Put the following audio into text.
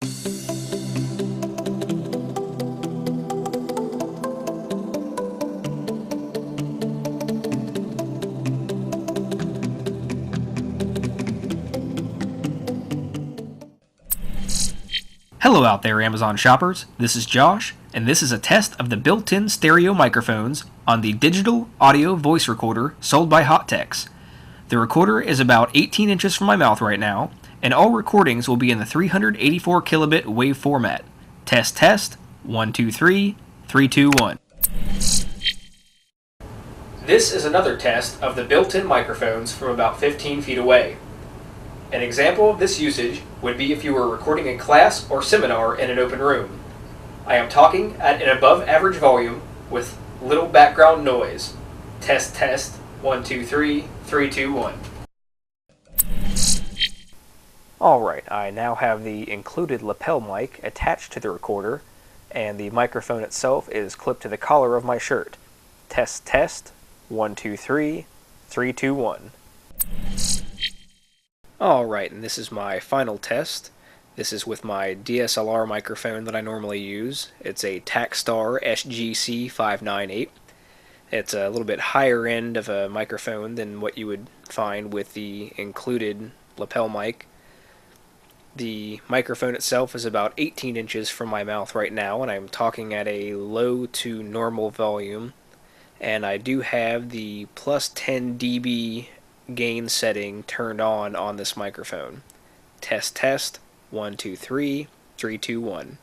Hello out there, Amazon shoppers. This is Josh, and this is a test of the built-in stereo microphones on the digital audio voice recorder sold by Hotechs. The recorder is about 18 inches from my mouth right now, and all recordings will be in the 384 kilobit wave format. Test, test, 1, 2, 3, 3, 2, 1. This is another test of the built-in microphones from about 15 feet away. An example of this usage would be if you were recording a class or seminar in an open room. I am talking at an above average volume with little background noise. Test, test, 1, 2, 3, 3, 2, 1. Alright, I now have the included lapel mic attached to the recorder, and the microphone itself is clipped to the collar of my shirt. Test, test, 1, 2, 3, 3, 2, 1. Alright, and this is my final test. This is with my DSLR microphone that I normally use. It's a Takstar SGC-598. It's a little bit higher end of a microphone than what you would find with the included lapel mic. The microphone itself is about 18 inches from my mouth right now, and I'm talking at a low to normal volume. And I do have the plus 10 dB gain setting turned on this microphone. Test, test, 1, 2, 3, 3, 2, 1.